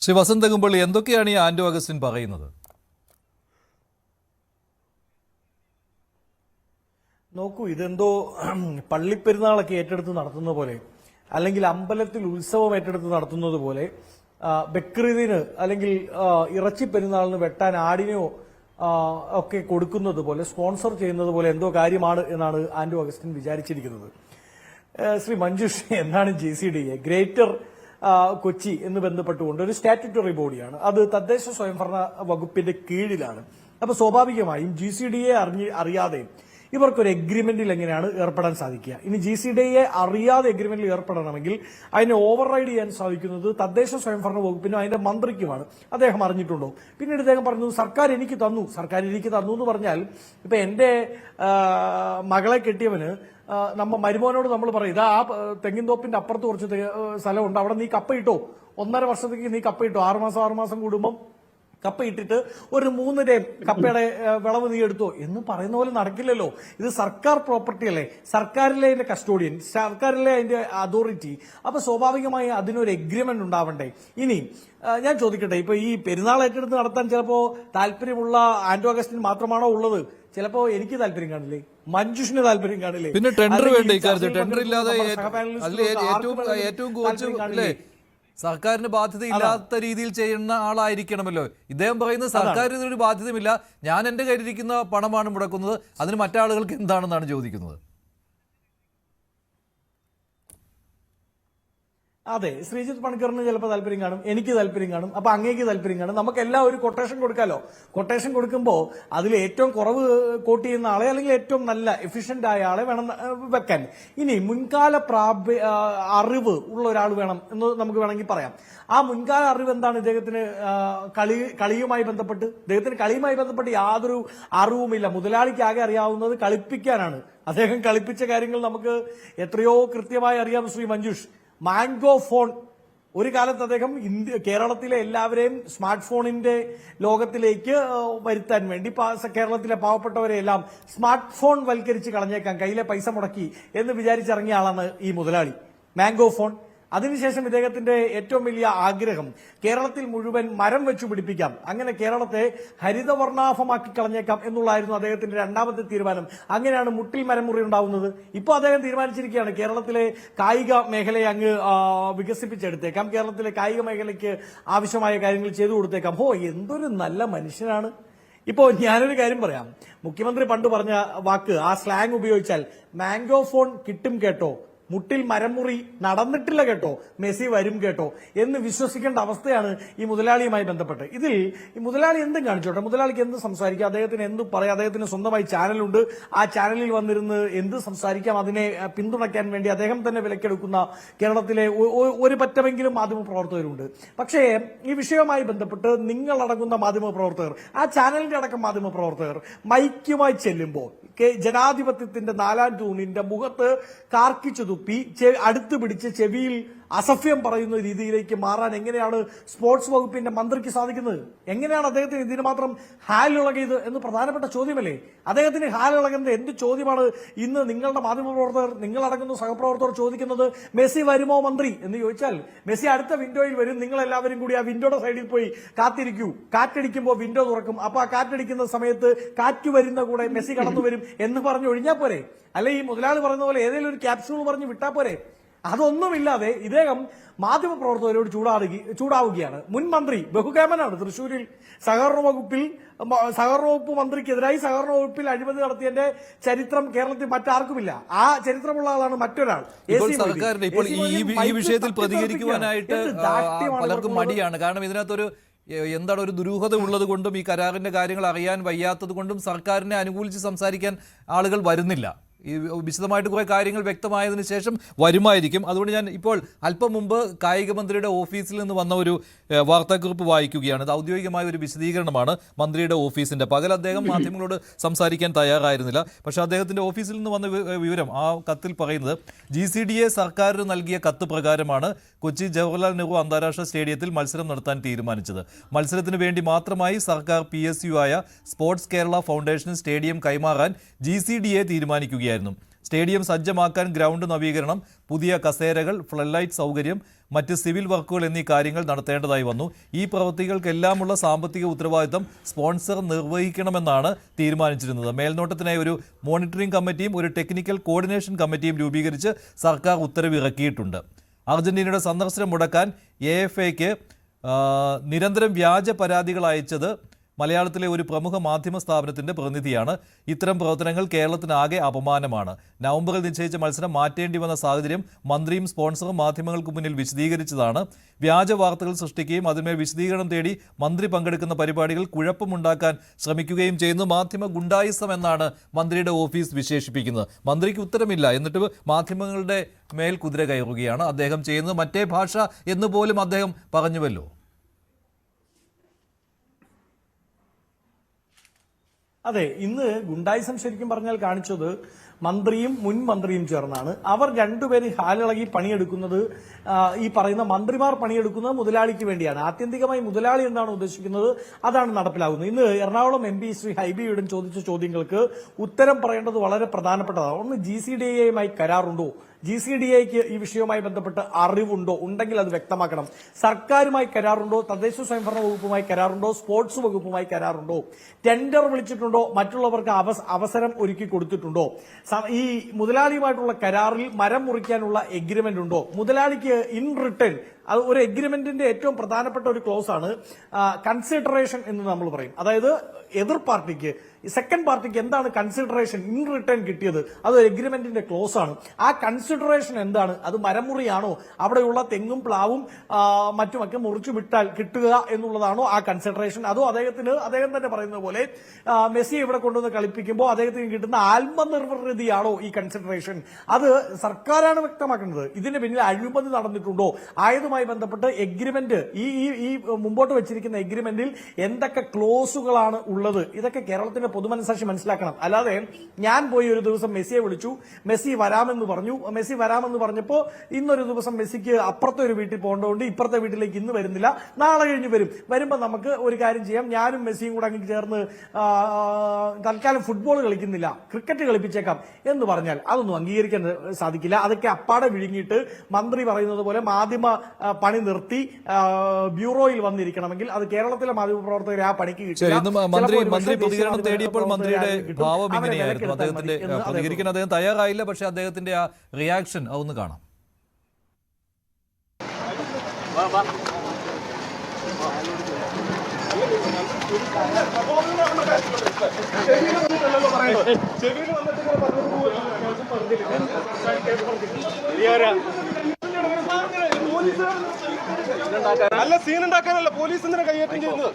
ശ്രീ വസന്തകുമ്പള്ളി, എന്തൊക്കെയാണ് ഈ ആന്റോ അഗസ്റ്റിൻ പറയുന്നത്? നോക്കൂ, ഇതെന്തോ പള്ളിപ്പെരുന്നാളൊക്കെ ഏറ്റെടുത്ത് നടത്തുന്ന പോലെ, അല്ലെങ്കിൽ അമ്പലത്തിൽ ഉത്സവം ഏറ്റെടുത്ത് നടത്തുന്നത് പോലെ, ബക്രീദിന് അല്ലെങ്കിൽ ഇറച്ചി പെരുന്നാളിന് വെട്ടാൻ ആടിനെയോ ഒക്കെ കൊടുക്കുന്നത് പോലെ, സ്പോൺസർ ചെയ്യുന്നത് പോലെ എന്തോ കാര്യമാണ് എന്നാണ് ആന്റോ അഗസ്റ്റിൻ വിചാരിച്ചിരിക്കുന്നത്. ശ്രീ മഞ്ജുഷ്, എന്താണ് GCDA? ഗ്രേറ്റർ കൊച്ചി എന്ന് ബന്ധപ്പെട്ടുകൊണ്ട് ഒരു സ്റ്റാറ്റ്യൂട്ടറി ബോഡിയാണ്. അത് തദ്ദേശ സ്വയംഭരണ വകുപ്പിന്റെ കീഴിലാണ്. അപ്പൊ സ്വാഭാവികമായും GCDA അറിയാതെ ഇവർക്കൊരു എഗ്രിമെന്റിൽ എങ്ങനെയാണ് ഏർപ്പെടാൻ സാധിക്കുക? ഇനി GCDA അറിയാതെ എഗ്രിമെന്റിൽ ഏർപ്പെടണമെങ്കിൽ അതിനെ ഓവർറൈഡ് ചെയ്യാൻ സാധിക്കുന്നത് തദ്ദേശ സ്വയംഭരണ വകുപ്പിനും അതിന്റെ മന്ത്രിക്കുമാണ്. അദ്ദേഹം അറിഞ്ഞിട്ടുണ്ടോ? പിന്നീട് അദ്ദേഹം പറഞ്ഞു, സർക്കാർ എനിക്ക് തന്നു എന്ന് പറഞ്ഞാൽ, ഇപ്പൊ എന്റെ മകളെ കെട്ടിയവന് മരുമോനോട് നമ്മൾ പറയും, ഇതാ ആ തെങ്ങിൻതോപ്പിന്റെ അപ്പുറത്ത് കുറച്ച് സ്ഥലമുണ്ട്, അവിടെ നീ കപ്പയിട്ടോ, 1.5 വർഷത്തേക്ക് നീ കപ്പയിട്ടോ, 6 മാസം കൂടുമ്പം കപ്പയിട്ടിട്ട് ഒരു 3 കപ്പയുടെ വിളവ് നീ എടുത്തോ എന്ന് പറയുന്ന പോലെ നടക്കില്ലല്ലോ. ഇത് സർക്കാർ പ്രോപ്പർട്ടി അല്ലേ, സർക്കാരിലെ അതിന്റെ കസ്റ്റോഡിയൻ, സർക്കാരിലെ അതിന്റെ അതോറിറ്റി. അപ്പൊ സ്വാഭാവികമായി അതിനൊരു എഗ്രിമെന്റ് ഉണ്ടാവണ്ടേ? ഇനി ഞാൻ ചോദിക്കട്ടെ, ഇപ്പൊ ഈ പെരുന്നാൾ ഏറ്റെടുത്ത് നടത്താൻ ചിലപ്പോ താല്പര്യമുള്ള ആന്റോ അഗസ്റ്റിൻ മാത്രമാണോ ഉള്ളത്? ചിലപ്പോ എനിക്ക് താല്പര്യം കാണില്ലേ, മഞ്ജുഷിന് താല്പര്യം കാണില്ലേ? പിന്നെ ടെൻഡർ വേണ്ടേ? ടെൻഡർ ഇല്ലാതെ സർക്കാരിന് ബാധ്യത ഇല്ലാത്ത രീതിയിൽ ചെയ്യുന്ന ആളായിരിക്കണമല്ലോ ഇദ്ദേഹം. പറയുന്നത് സർക്കാരിന് ഇതിനൊരു ബാധ്യതയുമില്ല, ഞാൻ എന്റെ കയ്യിലിരിക്കുന്ന പണമാണ് മുടക്കുന്നത്, അതിന് മറ്റാളുകൾക്ക് എന്താണെന്നാണ് ചോദിക്കുന്നത്. അതെ, ശ്രീജിത്ത് പണിക്കറിന് ചിലപ്പോൾ താല്പര്യം കാണും, എനിക്ക് താല്പര്യം കാണും, അപ്പൊ അങ്ങേക്ക് താല്പര്യം കാണും. നമുക്കെല്ലാം ഒരു കൊട്ടേഷൻ കൊടുക്കാലോ. കൊട്ടേഷൻ കൊടുക്കുമ്പോൾ അതിൽ ഏറ്റവും കുറവ് കോട്ട് ചെയ്യുന്ന ആളെ, അല്ലെങ്കിൽ ഏറ്റവും നല്ല എഫിഷ്യന്റ് ആയ ആളെ വേണം വെക്കാൻ. ഇനി മുൻകാല അറിവ് ഉള്ള ഒരാൾ വേണം എന്ന് നമുക്ക് വേണമെങ്കിൽ പറയാം. ആ മുൻകാല അറിവ് എന്താണ്? ഇദ്ദേഹത്തിന് കളിയുമായി ബന്ധപ്പെട്ട് യാതൊരു അറിവുമില്ല. മുതലാളിക്ക് ആകെ അറിയാവുന്നത് കളിപ്പിക്കാനാണ്. അദ്ദേഹം കളിപ്പിച്ച കാര്യങ്ങൾ നമുക്ക് എത്രയോ കൃത്യമായി അറിയാം. ശ്രീ മഞ്ജുഷ്, മാംഗോ ഫോൺ, ഒരു കാലത്ത് അദ്ദേഹം കേരളത്തിലെ എല്ലാവരെയും സ്മാർട്ട് ഫോണിന്റെ ലോകത്തിലേക്ക് വരുത്താൻ വേണ്ടി കേരളത്തിലെ പാവപ്പെട്ടവരെ എല്ലാം സ്മാർട്ട് ഫോൺ വൽക്കരിച്ച് കളഞ്ഞേക്കാം, കയ്യിലെ പൈസ മുടക്കി എന്ന് വിചാരിച്ചിറങ്ങിയ ആളാണ് ഈ മുതലാളി. Mango phone. അതിനുശേഷം ഇദ്ദേഹത്തിന്റെ ഏറ്റവും വലിയ ആഗ്രഹം കേരളത്തിൽ മുഴുവൻ മരം വെച്ചു പിടിപ്പിക്കാം, അങ്ങനെ കേരളത്തെ ഹരിതവർണ്ണാഭമാക്കി കളഞ്ഞേക്കാം എന്നുള്ളതായിരുന്നു അദ്ദേഹത്തിന്റെ രണ്ടാമത്തെ തീരുമാനം. അങ്ങനെയാണ് മുട്ടിൽ മരം മുറി ഉണ്ടാവുന്നത്. ഇപ്പോൾ അദ്ദേഹം തീരുമാനിച്ചിരിക്കുകയാണ് കേരളത്തിലെ കായിക മേഖലയെ അങ്ങ് വികസിപ്പിച്ചെടുത്തേക്കാം, കേരളത്തിലെ കായിക മേഖലയ്ക്ക് ആവശ്യമായ കാര്യങ്ങൾ ചെയ്തു കൊടുത്തേക്കാം. എന്തൊരു നല്ല മനുഷ്യനാണ്. ഇപ്പോ ഞാനൊരു കാര്യം പറയാം. മുഖ്യമന്ത്രി പണ്ട് പറഞ്ഞ വാക്ക്, ആ സ്ലാങ് ഉപയോഗിച്ചാൽ, മാംഗോ ഫോൺ കിട്ടും കേട്ടോ, മുട്ടിൽ മരമുറി നടന്നിട്ടില്ല കേട്ടോ, മെസ്സി വരും കേട്ടോ എന്ന് വിശ്വസിക്കേണ്ട അവസ്ഥയാണ് ഈ മുതലാളിയുമായി ബന്ധപ്പെട്ട്. ഇതിൽ ഈ മുതലാളി എന്തും കാണിച്ചോട്ടെ, മുതലാളിക്ക് എന്ത് സംസാരിക്കാം, അദ്ദേഹത്തിന് എന്ത് പറയാം, അദ്ദേഹത്തിന് സ്വന്തമായി ചാനലുണ്ട്, ആ ചാനലിൽ വന്നിരുന്ന് എന്ത് സംസാരിക്കാം. അതിനെ പിന്തുണയ്ക്കാൻ വേണ്ടി അദ്ദേഹം തന്നെ വിലക്കെടുക്കുന്ന കേരളത്തിലെ ഒരു പറ്റമെങ്കിലും മാധ്യമപ്രവർത്തകരുണ്ട്. പക്ഷേ ഈ വിഷയവുമായി ബന്ധപ്പെട്ട് നിങ്ങളടങ്ങുന്ന മാധ്യമപ്രവർത്തകർ, ആ ചാനലിന്റെ അടക്കം മാധ്യമപ്രവർത്തകർ മൈക്കുമായി ചെല്ലുമ്പോൾ ജനാധിപത്യത്തിന്റെ 4ാം തൂണിന്റെ മുഖത്ത് കാർക്കിച്ചു തുപ്പി അടുത്ത് പിടിച്ച് ചെവിയിൽ അസഭ്യം പറയുന്ന രീതിയിലേക്ക് മാറാൻ എങ്ങനെയാണ് സ്പോർട്സ് വകുപ്പിന്റെ മന്ത്രിക്ക് സാധിക്കുന്നത്? എങ്ങനെയാണ് അദ്ദേഹത്തിന് ഇതിന് മാത്രം ഹാലിളകിയത് എന്ന് പ്രധാനപ്പെട്ട ചോദ്യമല്ലേ? അദ്ദേഹത്തിന് ഹാലിളകുന്നത് എന്ത് ചോദ്യമാണ് ഇന്ന് നിങ്ങളുടെ മാധ്യമപ്രവർത്തകർ, നിങ്ങളടങ്ങുന്ന സഹപ്രവർത്തകർ ചോദിക്കുന്നത്? മെസ്സി വരുമോ മന്ത്രി എന്ന് ചോദിച്ചാൽ, മെസ്സി അടുത്ത വിൻഡോയിൽ വരും, നിങ്ങൾ എല്ലാവരും കൂടി ആ വിൻഡോയുടെ സൈഡിൽ പോയി കാത്തിരിക്കൂ, കാറ്റടിക്കുമ്പോൾ വിൻഡോ തുറക്കും, അപ്പൊ ആ കാറ്റടിക്കുന്ന സമയത്ത് കാറ്റ് വരുന്ന കൂടെ മെസ്സി കടന്നു വരും എന്ന് പറഞ്ഞു ഒഴിഞ്ഞാൽ പോരെ? അല്ലെ ഈ മുതലാളി പറയുന്ന പോലെ ഏതെങ്കിലും ഒരു ക്യാപ്സ്യൂൾ പറഞ്ഞ് വിട്ടാ പോരെ? അതൊന്നുമില്ലാതെ ഇദ്ദേഹം മാധ്യമപ്രവർത്തകരോട് ചൂടാവുകയാണ്. മുൻ മന്ത്രി ബഹുകേമനാണ്. തൃശൂരിൽ സഹകരണ വകുപ്പ് മന്ത്രിക്കെതിരായി സഹകരണ വകുപ്പിൽ അഴിമതി നടത്തിയതിന്റെ ചരിത്രം കേരളത്തിൽ മറ്റാർക്കുമില്ല. ആ ചരിത്രമുള്ള ആളാണ് മറ്റൊരാൾ. ഈ വിഷയത്തിൽ പ്രതികരിക്കുവാനായിട്ട് പലർക്കും മടിയാണ്. കാരണം ഇതിനകത്തൊരു ഒരു ദുരൂഹത ഉള്ളത് കൊണ്ടും ഈ കരാറിന്റെ കാര്യങ്ങൾ അറിയാൻ വയ്യാത്തത് കൊണ്ടും സർക്കാരിനെ അനുകൂലിച്ച് സംസാരിക്കാൻ ആളുകൾ വരുന്നില്ല. ഈ വിശദമായിട്ട് കുറേ കാര്യങ്ങൾ വ്യക്തമായതിനു ശേഷം വരുമായിരിക്കും. അതുകൊണ്ട് ഞാൻ ഇപ്പോൾ അല്പം മുമ്പ് കായിക മന്ത്രിയുടെ ഓഫീസിൽ നിന്ന് വന്ന ഒരു വാർത്താക്കുറിപ്പ് വായിക്കുകയാണ്. ഇത് ഔദ്യോഗികമായ ഒരു വിശദീകരണമാണ് മന്ത്രിയുടെ ഓഫീസിൻ്റെ. പകൽ അദ്ദേഹം മാധ്യമങ്ങളോട് സംസാരിക്കാൻ തയ്യാറായിരുന്നില്ല. പക്ഷേ അദ്ദേഹത്തിൻ്റെ ഓഫീസിൽ നിന്ന് വന്ന വിവരം, ആ കത്തിൽ പറയുന്നത്, GCDA സർക്കാരിന് നൽകിയ കത്ത് പ്രകാരമാണ് കൊച്ചി ജവഹർലാൽ നെഹ്റു അന്താരാഷ്ട്ര സ്റ്റേഡിയത്തിൽ മത്സരം നടത്താൻ തീരുമാനിച്ചത്. മത്സരത്തിന് വേണ്ടി മാത്രമായി സർക്കാർ PSU ആയ സ്പോർട്സ് കേരള ഫൗണ്ടേഷന് സ്റ്റേഡിയം കൈമാറാൻ GCDA തീരുമാനിക്കുകയായിരുന്നു. സ്റ്റേഡിയം സജ്ജമാക്കാൻ ഗ്രൗണ്ട് നവീകരണം, പുതിയ കസേരകൾ, ഫ്ലഡ് സൗകര്യം, മറ്റ് സിവിൽ വർക്കുകൾ എന്നീ കാര്യങ്ങൾ നടത്തേണ്ടതായി വന്നു. ഈ പ്രവൃത്തികൾക്കെല്ലാമുള്ള സാമ്പത്തിക ഉത്തരവാദിത്തം സ്പോൺസർ നിർവഹിക്കണമെന്നാണ് തീരുമാനിച്ചിരുന്നത്. മേൽനോട്ടത്തിനായി ഒരു മോണിറ്ററിംഗ് കമ്മിറ്റിയും ഒരു ടെക്നിക്കൽ കോർഡിനേഷൻ കമ്മിറ്റിയും രൂപീകരിച്ച് സർക്കാർ ഉത്തരവ് ഇറക്കിയിട്ടുണ്ട്. അർജന്റീനയുടെ സന്ദർശനം മുടക്കാൻ AFAക്ക് നിരന്തരം വ്യാജ പരാതികൾ അയച്ചത് മലയാളത്തിലെ ഒരു പ്രമുഖ മാധ്യമ സ്ഥാപനത്തിന്റെ പ്രതിനിധിയാണ്. ഇത്തരം പ്രവർത്തനങ്ങൾ കേരളത്തിനാകെ അപമാനമാണ്. നവംബറിൽ നിശ്ചയിച്ച മത്സരം മാറ്റേണ്ടി വന്ന സാഹചര്യം മന്ത്രിയും സ്പോൺസറും മാധ്യമങ്ങൾക്ക് മുന്നിൽ വിശദീകരിച്ചതാണ്. വ്യാജ വാർത്തകൾ സൃഷ്ടിക്കുകയും അതിന്മേൽ വിശദീകരണം തേടി മന്ത്രി പങ്കെടുക്കുന്ന പരിപാടികൾ കുഴപ്പമുണ്ടാക്കാൻ ശ്രമിക്കുകയും ചെയ്യുന്നു. മാധ്യമ ഗുണ്ടായിസം എന്നാണ് മന്ത്രിയുടെ ഓഫീസ് വിശേഷിപ്പിക്കുന്നത്. മന്ത്രിക്ക് ഉത്തരമില്ല, എന്നിട്ട് മാധ്യമങ്ങളുടെ മേൽ കുതിര കയറുകയാണ് അദ്ദേഹം ചെയ്യുന്നത്. മറ്റേ ഭാഷ എന്ന് പോലും അദ്ദേഹം പറഞ്ഞുവല്ലോ. അതെ, ഇന്ന് ഗുണ്ടായിസം ശരിക്കും പറഞ്ഞാൽ കാണിച്ചത് മന്ത്രിയും മുൻ മന്ത്രിയും ചേർന്നാണ്. അവർ രണ്ടുപേരും ഹാലിളകി പണിയെടുക്കുന്നത്, ഈ പറയുന്ന മന്ത്രിമാർ പണിയെടുക്കുന്നത് മുതലാളിക്ക് വേണ്ടിയാണ്. ആത്യന്തികമായി മുതലാളി എന്താണ് ഉദ്ദേശിക്കുന്നത് അതാണ് നടപ്പിലാകുന്നത്. ഇന്ന് എറണാകുളം MP ശ്രീ ഹൈബി ഈഡൻ ചോദിച്ച ചോദ്യങ്ങൾക്ക് ഉത്തരം പറയേണ്ടത് വളരെ പ്രധാനപ്പെട്ടതാണ്. ഒന്ന്, GCDAയുമായി കരാറുണ്ടോ? GCDAയ്ക്ക് ഈ വിഷയവുമായി ബന്ധപ്പെട്ട് അറിവുണ്ടോ? ഉണ്ടെങ്കിൽ അത് വ്യക്തമാക്കണം. സർക്കാരുമായി കരാറുണ്ടോ? തദ്ദേശ സ്വയംഭരണ വകുപ്പുമായി കരാറുണ്ടോ? സ്പോർട്സ് വകുപ്പുമായി കരാറുണ്ടോ? ടെൻഡർ വിളിച്ചിട്ടുണ്ടോ? മറ്റുള്ളവർക്ക് അവസരം ഒരുക്കി കൊടുത്തിട്ടുണ്ടോ? ഈ മുതലാളിയുമായിട്ടുള്ള കരാറിൽ മരം മുറിക്കാനുള്ള എഗ്രിമെന്റ് ഉണ്ടോ? മുതലാളിക്ക് ഇൻ റിട്ടേൺ, അത് ഒരു എഗ്രിമെന്റിന്റെ ഏറ്റവും പ്രധാനപ്പെട്ട ഒരു ക്ലോസ് ആണ് കൺസിഡറേഷൻ എന്ന് നമ്മൾ പറയും. അതായത് എതിർ പാർട്ടിക്ക്, സെക്കൻഡ് പാർട്ടിക്ക് എന്താണ് കൺസിഡറേഷൻ ഇൻ റിട്ടേൺ കിട്ടിയത്, അത് എഗ്രിമെന്റിന്റെ ക്ലോസ് ആണ്. ആ കൺസിഡറേഷൻ എന്താണ്? അത് മരമുറിയാണോ? അവിടെയുള്ള തെങ്ങും പ്ലാവും മറ്റുമൊക്കെ മുറിച്ചു വിട്ടാൽ കിട്ടുക എന്നുള്ളതാണോ ആ കൺസിഡറേഷൻ? അതോ അദ്ദേഹം തന്നെ പറയുന്നത് പോലെ മെസ്സിയെ ഇവിടെ കൊണ്ടുവന്ന് കളിപ്പിക്കുമ്പോൾ അദ്ദേഹത്തിന് കിട്ടുന്ന ആത്മനിർവൃതിയാണോ ഈ കൺസിഡറേഷൻ? അത് സർക്കാരാണ് വ്യക്തമാക്കുന്നത്. ഇതിന് പിന്നിൽ അഴിമതി നടന്നിട്ടുണ്ടോ? ആയതുമായി ബന്ധപ്പെട്ട് എഗ്രിമെന്റ്, ഈ മുമ്പോട്ട് വെച്ചിരിക്കുന്ന എഗ്രിമെന്റിൽ എന്തൊക്കെ ക്ലോസുകളാണ് ഉള്ളത്, ഇതൊക്കെ കേരളത്തിന്റെ പൊതുമനസാക്ഷി മനസ്സിലാക്കണം. അല്ലാതെ ഞാൻ പോയി ഒരു ദിവസം മെസ്സിയെ വിളിച്ചു, മെസ്സി വരാമെന്ന് പറഞ്ഞപ്പോൾ ഇന്നൊരു ദിവസം മെസ്സിക്ക് അപ്പുറത്തെ ഒരു വീട്ടിൽ പോകേണ്ടതുകൊണ്ട് ഇപ്പുറത്തെ വീട്ടിലേക്ക് ഇന്ന് വരുന്നില്ല, നാളെ കഴിഞ്ഞ് വരുമ്പോൾ നമുക്ക് ഒരു കാര്യം ചെയ്യാം, ഞാനും മെസ്സിയും കൂടെ അങ്ങ് ചേർന്ന് തൽക്കാലം ഫുട്ബോൾ കളിക്കുന്നില്ല, ക്രിക്കറ്റ് കളിപ്പിച്ചേക്കാം എന്ന് പറഞ്ഞാൽ അതൊന്നും അംഗീകരിക്കാൻ സാധിക്കില്ല. അതൊക്കെ അപ്പാടെ വിഴുങ്ങിയിട്ട് മന്ത്രി പറയുന്നത് പോലെ മാധ്യമ പണി നിർത്തി ബ്യൂറോയിൽ വന്നിരിക്കണമെങ്കിൽ അത് കേരളത്തിലെ മാധ്യമപ്രവർത്തകരെ ആ പണിക്ക് കിട്ടില്ല. തേടിയപ്പോൾ മന്ത്രിയുടെ ഭാവം ഇങ്ങനെയായിരുന്നു. അദ്ദേഹത്തിന്റെ പ്രതികരിക്കാൻ അദ്ദേഹം തയ്യാറായില്ല. പക്ഷെ അദ്ദേഹത്തിന്റെ ആ റിയാക്ഷൻ അതൊന്ന് കാണാം. നല്ല സീൻ ഉണ്ടാക്കാനല്ല പോലീസ് കൈയേറ്റം ചെയ്യുന്നത്.